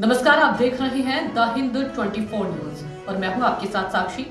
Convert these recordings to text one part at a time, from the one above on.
नमस्कार, आप देख रहे हैं द हिंद 24 न्यूज और मैं हूं आपके साथ साक्षी।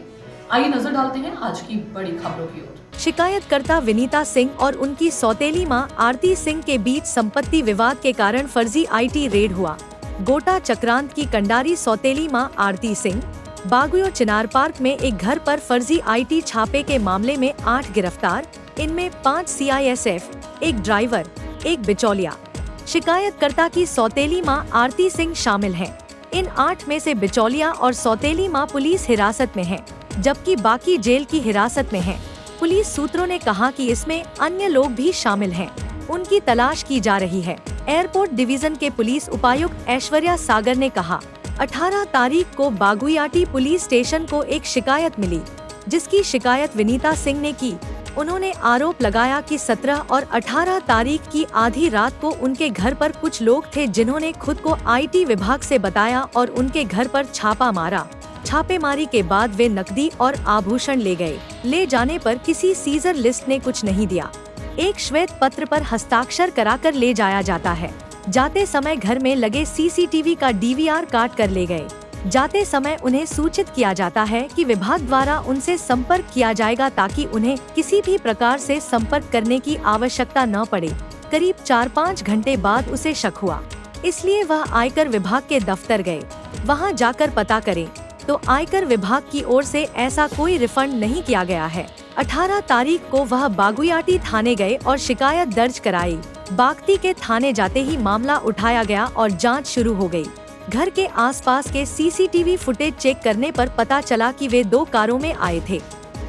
आइए नजर डालते हैं आज की बड़ी खबरों की ओर। शिकायतकर्ता विनीता सिंह और उनकी सौतेली मां आरती सिंह के बीच संपत्ति विवाद के कारण फर्जी आईटी रेड हुआ। गोटा चक्रांत की कंडारी सौतेली मां आरती सिंह बागुयो चिनार पार्क में एक घर पर फर्जी आईटी छापे के मामले में 8 गिरफ्तार, इनमें 5 सीआईएसएफ, एक ड्राइवर, एक बिचौलिया। शिकायतकर्ता की सौतेली मां आरती सिंह शामिल हैं। इन 8 में से बिचौलिया और सौतेली मां पुलिस हिरासत में हैं, जबकि बाकी जेल की हिरासत में हैं। पुलिस सूत्रों ने कहा कि इसमें अन्य लोग भी शामिल हैं, उनकी तलाश की जा रही है। एयरपोर्ट डिवीजन के पुलिस उपायुक्त ऐश्वर्या सागर ने कहा, 18 तारीख को बागुइयाटी पुलिस स्टेशन को एक शिकायत मिली, जिसकी शिकायत विनीता सिंह ने की। उन्होंने आरोप लगाया कि 17 और 18 तारीख की आधी रात को उनके घर पर कुछ लोग थे जिन्होंने खुद को आईटी विभाग से बताया और उनके घर पर छापा मारा। छापेमारी के बाद वे नकदी और आभूषण ले गए। ले जाने पर किसी सीजर लिस्ट ने कुछ नहीं दिया। एक श्वेत पत्र पर हस्ताक्षर कराकर ले जाया जाता है। जाते समय घर में लगे सीसीटीवी का डीवीआर काट कर ले गए। जाते समय उन्हें सूचित किया जाता है कि विभाग द्वारा उनसे संपर्क किया जाएगा ताकि उन्हें किसी भी प्रकार से संपर्क करने की आवश्यकता न पड़े। करीब 4-5 घंटे बाद उसे शक हुआ, इसलिए वह आयकर विभाग के दफ्तर गए। वहां जाकर पता करें तो आयकर विभाग की ओर से ऐसा कोई रिफंड नहीं किया गया है। 18 तारीख को वह बागुइयाटी थाने गए और शिकायत दर्ज कराई। बागती के थाने जाते ही मामला उठाया गया और जांच शुरू हो गई। घर के आसपास के सीसीटीवी फुटेज चेक करने पर पता चला कि वे 2 कारों में आए थे,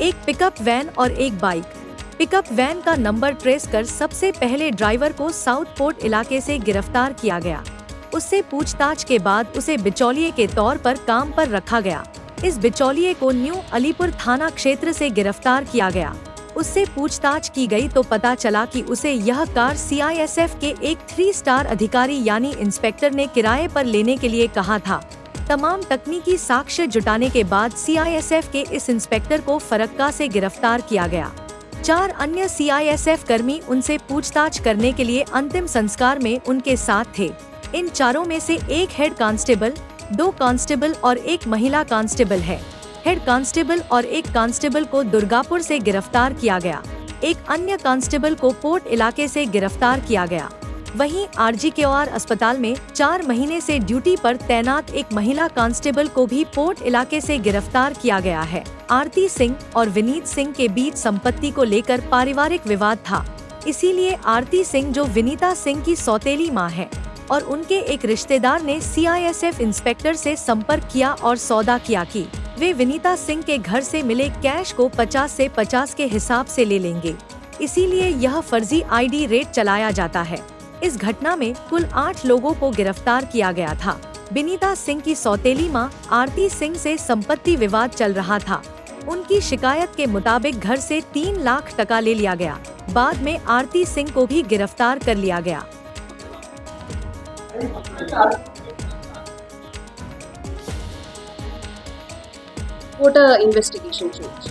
एक पिकअप वैन और एक बाइक। पिकअप वैन का नंबर ट्रेस कर सबसे पहले ड्राइवर को साउथ पोर्ट इलाके से गिरफ्तार किया गया। उससे पूछताछ के बाद उसे बिचौलिए के तौर पर काम पर रखा गया। इस बिचौलिए को न्यू अलीपुर थाना क्षेत्र से गिरफ्तार किया गया। उससे पूछताछ की गई तो पता चला कि उसे यह कार सीआईएसएफ के एक 3 स्टार अधिकारी यानी इंस्पेक्टर ने किराए पर लेने के लिए कहा था। तमाम तकनीकी साक्ष्य जुटाने के बाद सीआईएसएफ के इस इंस्पेक्टर को फरक्का से गिरफ्तार किया गया। 4 अन्य सीआईएसएफ कर्मी उनसे पूछताछ करने के लिए अंतिम संस्कार में उनके साथ थे। इन चारों में से एक हेड कांस्टेबल, 2 कांस्टेबल और एक महिला कांस्टेबल है। हेड कांस्टेबल और एक कांस्टेबल को दुर्गापुर से गिरफ्तार किया गया। एक अन्य कांस्टेबल को पोर्ट इलाके से गिरफ्तार किया गया। वहीं आरजीकेआर अस्पताल में 4 महीने से ड्यूटी पर तैनात एक महिला कांस्टेबल को भी पोर्ट इलाके से गिरफ्तार किया गया है। आरती सिंह और विनीत सिंह के बीच संपत्ति को लेकर पारिवारिक विवाद था, इसीलिए आरती सिंह जो विनीता सिंह की सौतेली मां है और उनके एक रिश्तेदार ने सीआईएसएफ इंस्पेक्टर से संपर्क किया और सौदा किया कि वे विनीता सिंह के घर से मिले कैश को 50 से 50 के हिसाब से ले लेंगे। इसीलिए यह फर्जी आईडी रेड चलाया जाता है। इस घटना में कुल 8 लोगों को गिरफ्तार किया गया था। विनीता सिंह की सौतेली मां आरती सिंह से संपत्ति विवाद चल रहा था। उनकी शिकायत के मुताबिक घर से 3 लाख टका ले लिया गया। बाद में आरती सिंह को भी गिरफ्तार कर लिया गया। What a investigation change.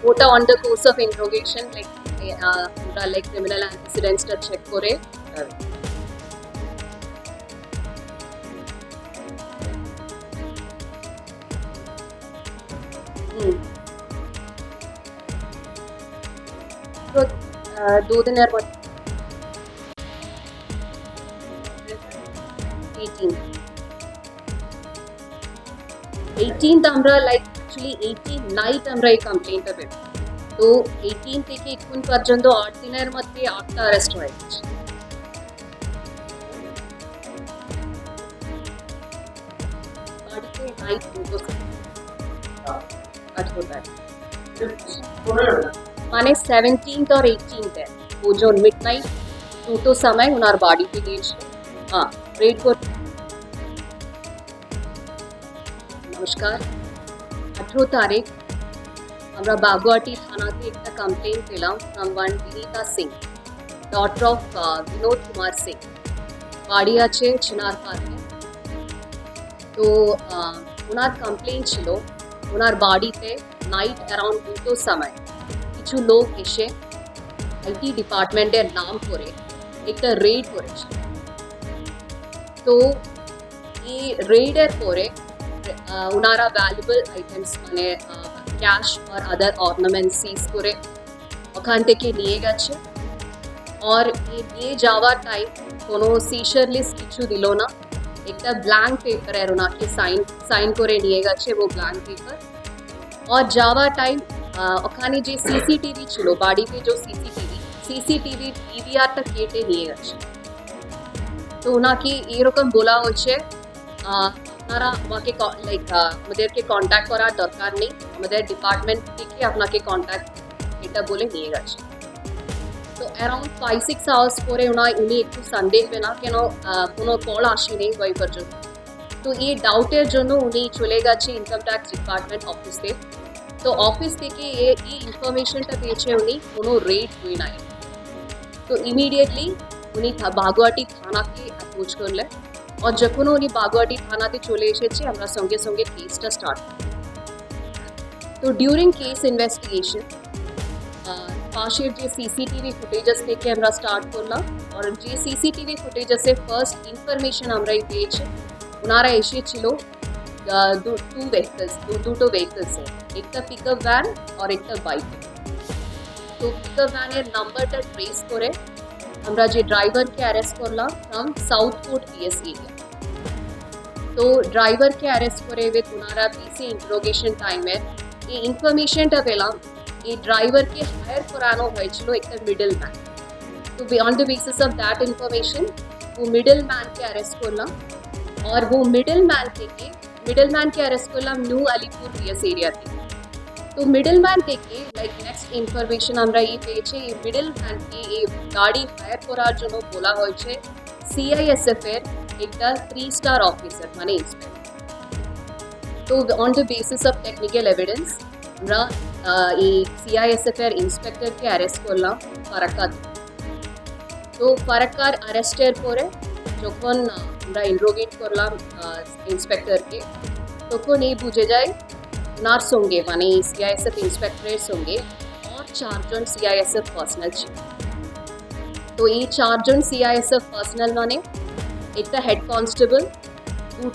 What on the course of interrogation, like criminal antecedents টা check করে তো 2 দিনের পর 18th আমরা actually 18 নাইট আমরা এই কমপ্লেইনটা পেব। তো 18 থেকে এখন পর্যন্ত 8 দিনের মধ্যে 8টা অ্যারেস্ট হয়েছে। বাড়িতে নাইট 2 কাজ होता है মানে 17th और 18th है वो जो मिडनाइट 2 समय उनार বাড়িতে গিয়েছিল। रेड को नमस्कार 18 तारीख আমরা বাগুয়াটি থানাতে একটা কমপ্লেন পেলাম from one Binita Singh daughter of Binod Kumar Singh, বাড়ি আছে চিনার পার্কে। তো ওনার কমপ্লেন ছিল ওনার বাড়িতে নাইট অ্যারাউন্ড 2 সময় কিছু লোক এসে আইটি ডিপার্টমেন্টের নাম করে একটা রেড করেছে। তো এই রেডের পরে ওনারা ভ্যালুয়েবল আইটেমস মানে ক্যাশ আর আদার অর্নামেন্টস সিজ করে ওখান থেকে নিয়ে গেছে। আর এই নিয়ে যাওয়ার টাইম কোনো সিজার লিস্ট কিছু দিল না, একটা ব্ল্যাঙ্ক পেপারের ওনাকে সাইন করে নিয়ে গেছে ও ব্ল্যাঙ্ক পেপার। আর যাওয়ার টাইম ওখানে যে সিসিটিভি ছিল, বাড়িতে যে সিসিটিভি ডিভিআরটা কেটে নিয়ে গেছে। তো ওনাকে এরকম বলা হচ্ছে আপনারা আমাকে আমাদেরকে কন্ট্যাক্ট করার দরকার নেই, আমাদের ডিপার্টমেন্ট থেকে আপনাকে কন্ট্যাক্ট এটা বলে নিয়ে গেছে। তো অ্যারাউন্ড 5-6 আওয়ার্স পরে উনি একটু সন্দেহ পেনা কেন কোনো কল আসেনি ওই পর্যন্ত। তো এই ডাউটের জন্য উনি চলে গেছে ইনকাম ট্যাক্স ডিপার্টমেন্ট অফিসে। তো অফিস থেকে এই ইনফরমেশনটা পেয়েছে উনি কোনো রেড হয়ে নাই। তো ইমিডিয়েটলি উনি বাগুয়াটি থানাকে অ্যাপ্রোচ করলেন। আর যখন উনি বাগুয়াটি থানাতে চলে এসেছে আমরা সঙ্গে সঙ্গে কেসটা স্টার্ট করি। তো ডিউরিং কেস ইনভেস্টিগেশন পাশের যে সিসিটিভি ফুটেজেস থেকে আমরা স্টার্ট করলাম। আর যে সিসিটিভি ফুটেজেসে ফার্স্ট ইনফরমেশন আমরাই পেয়েছি ওনারা এসেছিল দুটো ভেহিকলসে, একটা পিকআপ ভ্যান আর একটা বাইক। তো পিকআপ ভ্যানের নাম্বারটা ট্রেস করে আমরা যে ড্রাইভারকে অ্যারেস্ট করলাম from south court PS area. তো ড্রাইভারকে অ্যারেস্ট করে উইথ ওনারা পিসি ইন্টারোগেশন টাইমের এই ইনফরমেশনটা পেলাম এই ড্রাইভারকে হায়ার করানো হয়েছিল একটা মিডল ম্যান। তো on the basis of that information वो मिडल मैन के अरेस्ट করলাম। और वो मिडल मैन के अरेस्ट করলাম নিউ আলিপুর পিএস এরিয়া থেকে। তো মিডল ম্যান থেকে নেক্সট ইনফরমেশন আমরা এই পেয়েছি এই মিডল ম্যানকে এই গাড়ি হায়ার করার জন্য বলা হয়েছে সিআইএসএফ এর একটা 3 স্টার অফিসার মানে ইন্সপেক্টর। তো on the basis of technical evidence আমরা এই সিআইএসএফ এর ইন্সপেক্টরকে অ্যারেস্ট করলাম ফারাক্কা। তো ফারাক্কার অ্যারেস্টের পরে যখন আমরা ইন্টারোগেট করলাম ইন্সপেক্টরকে তখন এই বুঝে যায় ওনার সঙ্গে মানে সিআইএসএফ ইন্সপেক্টরের সঙ্গে আর 4 জন সিআইএসএফ পার্সোনাল ছিল। তো এই 4 জন সিআইএসএफ পার্সোনাল মানে একটা হেড कांस्टेबल,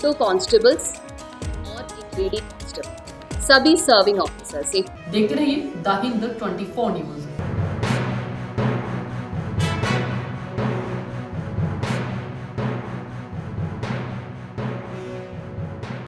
2 कांस्टेबल्स और एक लेडी कांस्टेबल, सभी सर्विंग ऑफिसर्स। देखते रहिए द हिंद 24 न्यूज।